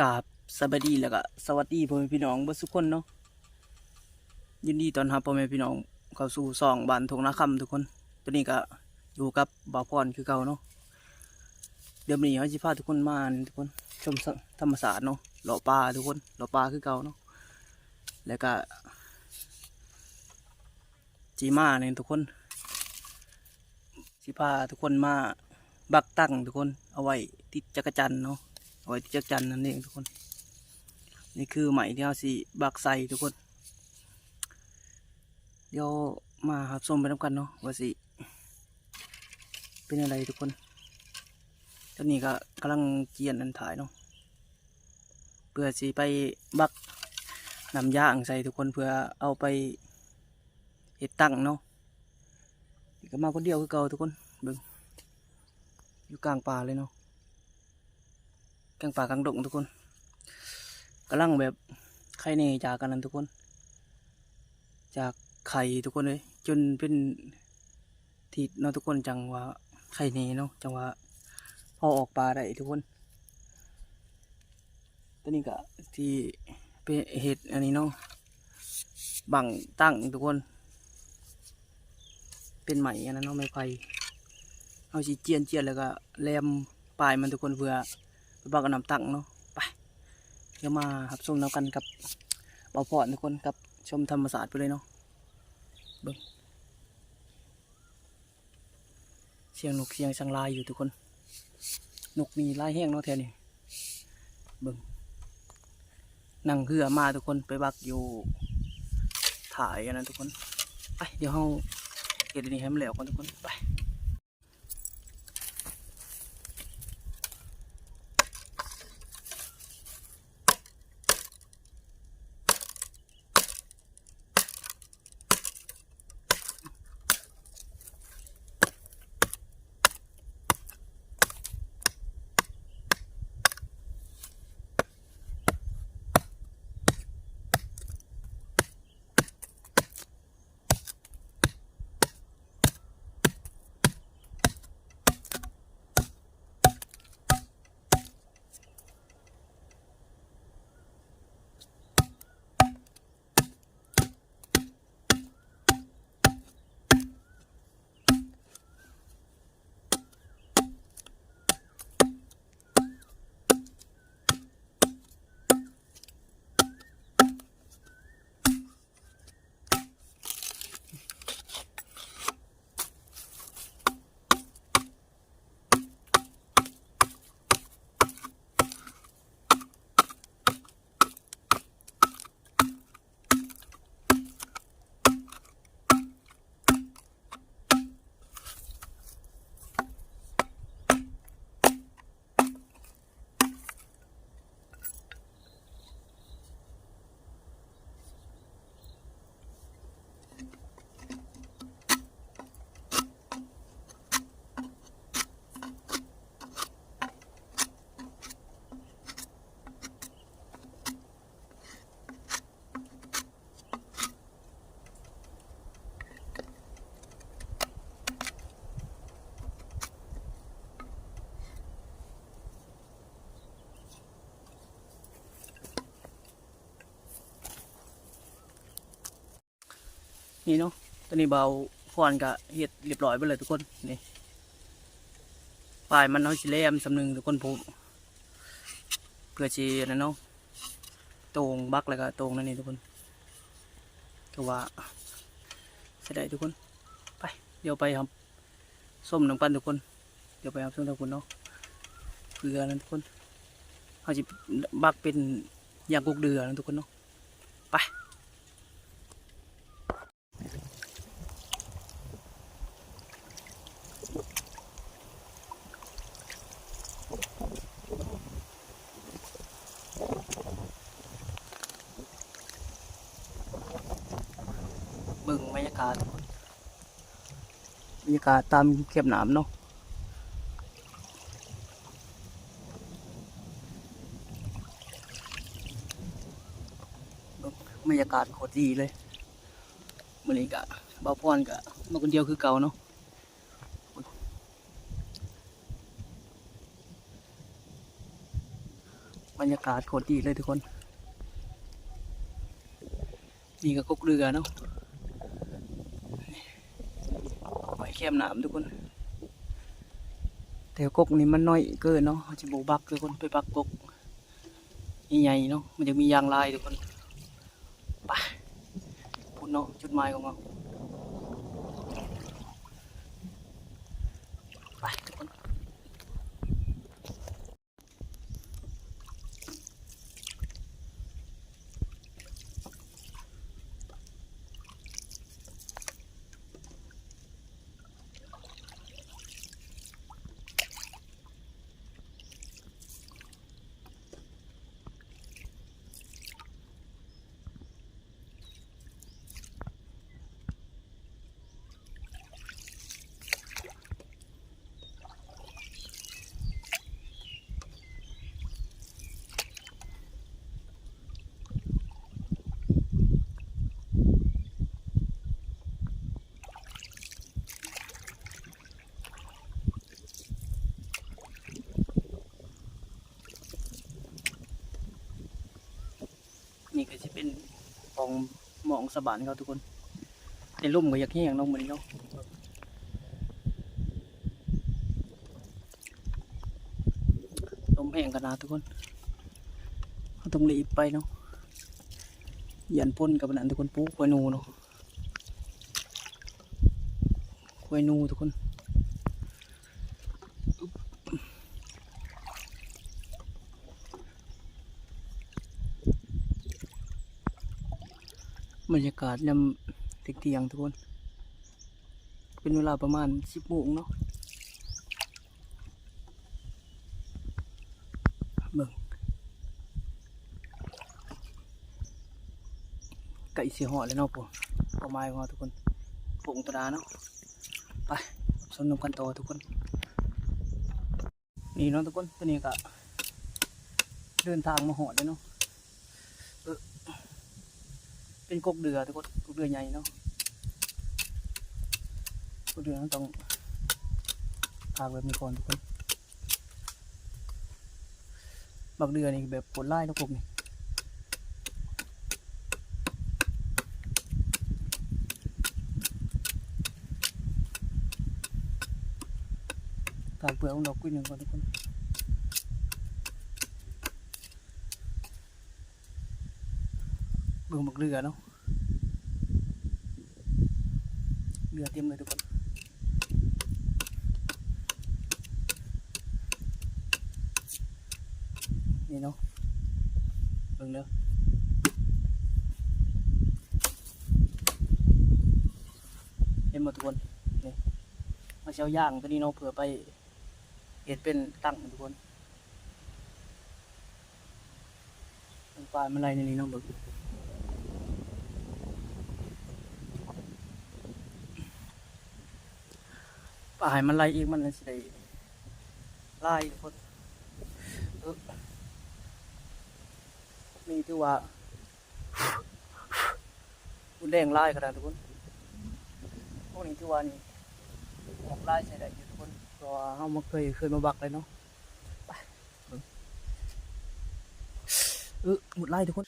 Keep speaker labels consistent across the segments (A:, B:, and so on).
A: กราบสวัสดีแล้วก็สวัสดีพ่อแม่พี่น้องเบิดทุกคนเนาะยินดีต้อนรับพ่อแม่พี่น้องเข้าสู่ช่องบ้านทงนาคำทุกคนตัวนี้ก็อยู่กับบ่าวพรคือเก่าเนาะเดี๋ยวนี้เฮาสิพาทุกคนมาทุกคนชมธรรมชาติเนาะเลาะป่าทุกคนเลาะป่าคือเก่าเนาะแล้วก็สิมาเนี่ยทุกคนสิพาทุกคนมาบักตั้งทุกคนเอาไว้ติดจักรจันทร์เนาะเอาไว้ติดจักรจันทร์นั่นเองทุกคนนี่คือไหมที่เราสิบักใส่ทุกคนเดี๋ยวมารับชมไปนำกันเนาะว่าสิเป็นอะไรทุกคนตอนนี้ก็กำลังเกียนอันถ่ายเนาะเพื่อสิไปบักน้ำยางใส่ทุกคนเพื่อเอาไปเฮ็ดตั้งเนาะก็มาคนเดียวคือเก่าทุกคนเบิ่งอยู่กลางป่าเลยเนาะกลางป่ากลางดงทุกคนกำลังแบบไข่เนจากกันนั้นทุกคนจากไข่ทุกคนเลยจนเป็นทิศเนาะทุกคนจังว่าไข่เนเนาะจังว่าพอออกปลาได้ทุกคนตัวนี้ก็ที่เป็นเห็ดอันนี้เนาะบังตั้งทุกคนเป็นไหมอันนั้นเนาะไม้ไผ่เอาสิเจียนแล้วก็แลมปลายมันทุกคนเพื่อไปบักกับน้ำตั้งเนาะไปเดี๋ยวมารับชมกันกับบ่าวพรทุกคนกับชมธรรมศาสตร์ไปเลยเนาะเบิ่งเสียงนกเสียงสังลายอยู่ทุกคนนกมีลายแห้งเนาะแถวนี้เบิ่งนั่งเรือมาทุกคนไปบักอยู่ถ่ายอันนั้นทุกคนไปเดี๋ยวเฮาเฮ็ดอันนี้ให้มันแล้วก่อนทุกคนไปนี่เนาะตอนนี้เบาพรก็เฮ็ดเรียบร้อยไปเลยทุกคนนี่ปลายมันเฮาสิแลมสำนึงทุกคนผมเพื่อสินั่นเนาะตรงบักแล้วก็ตรงนั่นนี่ทุกคนก็ว่าสิได้ทุกคนไปเดี๋ยวไปครับส้มน้ำปั้นทุกคนเดี๋ยวไปครับส้มทุกคนเนาะเพื่อนั้นทุกคนเฮาสิบักเป็นอย่างกุกเดือนะทุกคนเนาะไปเบิ่งบรรยากาศตามเก็บน้ำเนาะบรรยากาศโคตรดีเลยมื้อนี้ก็บ่าวพรก็มาคนเดียวคือเก่าเนาะ บ บรรยากาศโคตรดีเลยทุกคนนี่ก็กกเรือเนาะไว้แคมน้ำทุกคนแต่กกนี่มันน้อยเกินเนาะจะโบบักทุกคนไปปักกกใหญ่ๆเนาะมันจะมียางลายทุกคนไปพูดเนาะจุดหมายของเราไปทุกคนนี่ก็จะเป็นของหมองสะบานเขาทุกคนในร่มก็อยากแห้งเนาะเหมือนเนาะลมแห้งกันนะทุกคนเขาต้องรีบไปเนาะยันพ่นกับนั้นทุกคนปุ๊กไวนูเนาะไวนูทุกคนบรรยากาศยามเที่ยงทุกคนเป็นเวลาประมาณ10 โมงเนาะเบิ่งไก่สีหอดเลยเนาะผมประมาณว่าทุกคนปุ่งตราเนาะไปสนุกกันต่อทุกคนนี่เนาะทุกคนตัวนี้ก็เดินทางมาหอดเลยเนาะเป็นกกเรือทุกคนกกเรือใหญ่เนาะกกเรือต้องพาแบบมีคนทุกคนบักเรือนี่แบบปวดไล่ทุกคนนี่ตากเปลือกของดอกกุ้ยหนึ่งก่อนทุกคนเบิ่งบักเรือเนาะเรือเต็มเลยทุกคนนี่เนาะเบิ่งเด้อเห็นหมดทุกคนนี่มาเชียวย่างตัวนี้เนาะเผื่อไปเห็ดเป็นตั้งทุกคนปลามันไรในนี้เนาะเบิ่งปลาหายมันไรอีกมันสิได้ไล่ทุกคนมีที่ว่าบุญแดงไล่กระดานทุกคนพวกนี้ที่ว่านี่ออกไล่ใส่ได้อยู่ทุกคนเพราะว่าเรามาเคยมาบักเลยเนาะไปหมดไล่ทุกคน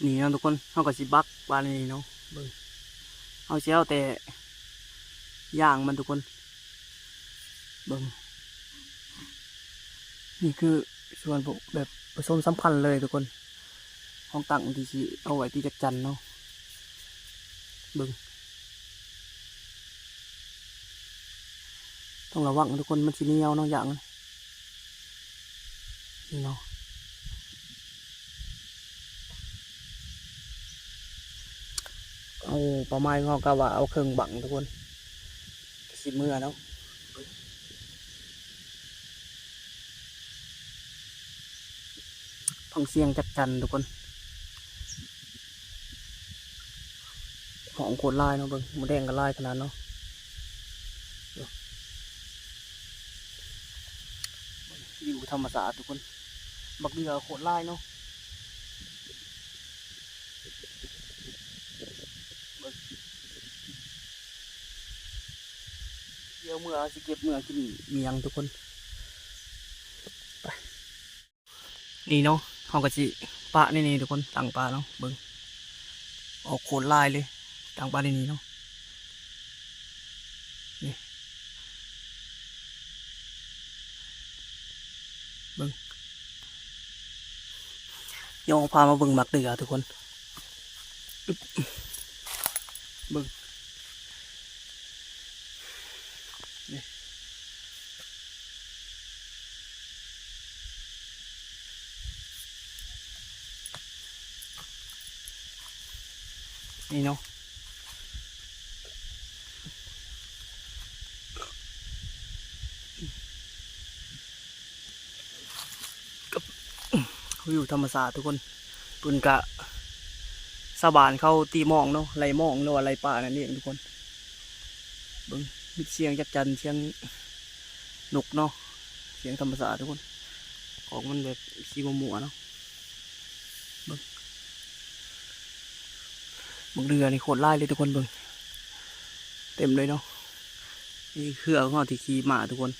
A: นี่เนาะทุกคนเขาก็สิบักปลาในนี่เนาะเบิ่งเอาเชียวแต่ย่างมันทุกคนเบิ่งนี่คือส่วนแบบผสมสำคัญเลยทุกคนห้องตั้งที่สิเอาไว้ที่จักจันเนาะเบิ่งต้องระวังทุกคนมันสิเหนียวเนาะอย่างนี่เนาะเอาประมาณเขาก็ว่าเอาเครื่องบังทุกคนสิเมื่อเนาะฟังเสียงจักจันทุกคนหอมโคตรลายเนาะเบิ่งหมูแดงก็ลายขนาดเนาะวิวธรรมศาสตร์ทุกคนบักเดือโคตรลายเนาะเดี๋ยวเมื่อสิเก็บเมื่อกินเมียงทุกคนไปนี่เนาะเขาก็สิปะนี่ทุกคนตั้งปลาเนาะเบิ่งออกโคตรลายเลยตั้งปลาในนี้เนาะนี่เบิ่งยองพามาเบิ่งหมักเดือทุกคนเบิ่งนี่นี่เนาะวิวธรรมศาสตร์ทุกคนปุ่นกะสะบานเข้าตีหมองเนาะไรหมองหรือว่าไรป่านั่นเองทุกคนเบิ่งมีเสียงจักจันเสียงนกเนาะเสียงธรรมศาสตร์ทุกคนออกมันแบบสีมัวๆเนาะเบิ่งบักเรือนี่โคตรไล่เลยทุกคนเบิ่งเต็มเลยเนาะนี่คือเอาข้อที่ขี่มาทุกคน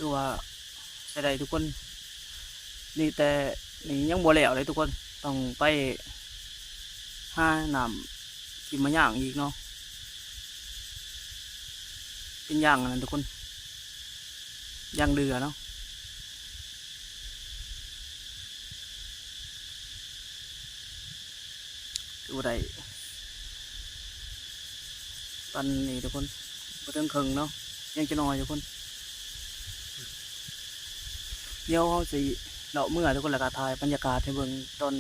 A: ถือว่าใช้ได้ทุกคนนี่แต่นี่ยังบ่แล้วเลยทุกคนต้องไปหาน้ำกินมาย่างอีกเนาะเป็นย่างนั่นทุกคนย่างเดือเนาะถือว่าได้ปันนี่ทุกคนบ่ถึงครึ่งเนาะยังจะน้อยทุกคนเดี๋ยวเขาสิเลาะเมื่อทุกคนแล้วก็ถ่ายบรรยากาศให้เบิ่งตอน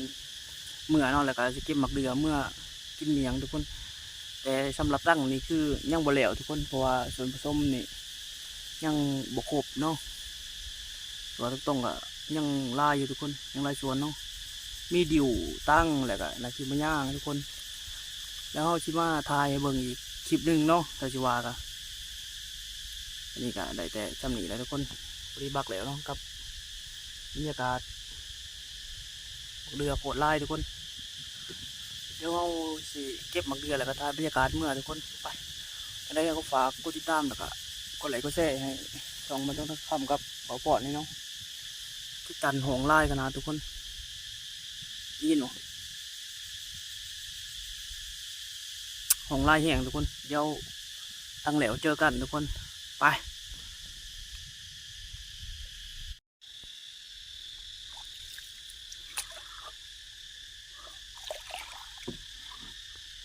A: เมื่อเนาะแล้วก็สิเก็บหมักเดือเมื่อกินเมียงทุกคนแต่สำหรับตั้งนี่คือยังบ่แล้วทุกคนเพราะว่าส่วนผสมนี่ยังบ่ครบเนาะตัวต้องก็ยังลายอยู่ทุกคนยังลายส่วนเนาะมีดิวตั้งแล้วก็นาคิมาย่างทุกคนแล้วเขาชิมาถ่ายให้เบิ่งอีกคลิปหนึ่งเนาะแต่ชิวาก็อันนี้ก็ได้แต่จำหนีแล้วทุกคนบริบักแล้วเนาะกับบรรยากาศเรือโผล่ลายทุกคนเดี๋ยวเราสิเก็บหมักเรือแล้วก็ถ่ายบรรยากาศเมื่อทุกคนไปอะไรก็ฝากกดติดตามแล้วก็กดไลค์กดแชร์ให้ช่องมันต้องทำกับเบาปอดนี่เนาะที่ตันหงลายขนาดทุกคนยินหรอหงลายแห้งทุกคนเดี๋ยวตั้งแหลวเจอกันทุกคนไป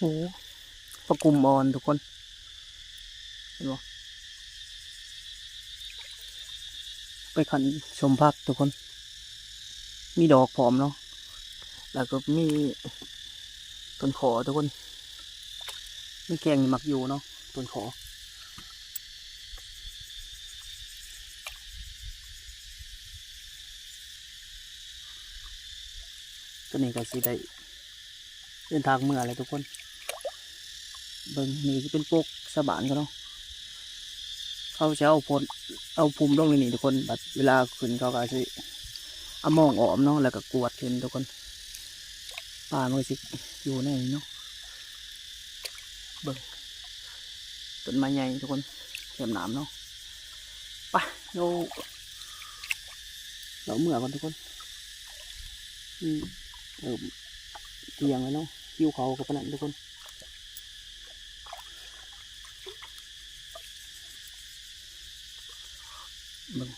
A: โอ้ปลากุมออนทุกคนเห็นบ่ไปขันชมพักทุกคนมีดอกพร้อมเนาะแล้วก็มีต้นขอทุกคนมีแกงหมักอยู่เนาะต้นขอตัวนี้ก็สิได้เดินทางเมื่ออะไรทุกคนเบิ่งนี่จะเป็นพวกสะบานกันเนาะเขาจะเอาพลเอาภูมิลงในนี่ทุกคนบัดเวลาขึ้นเขาก็สิเอามองออมเนาะแล้วก็กวดขึ้นทุกคนป่ามันก็สิอยู่ในนี้เนาะเบิ่งต้นไม้ใหญ่ทุกคนเข็มหนามเนาะไปเราเมื่อกันทุกคนเตียงเลยเนาะคิวเขากับปนันทุกคนเบิ่ง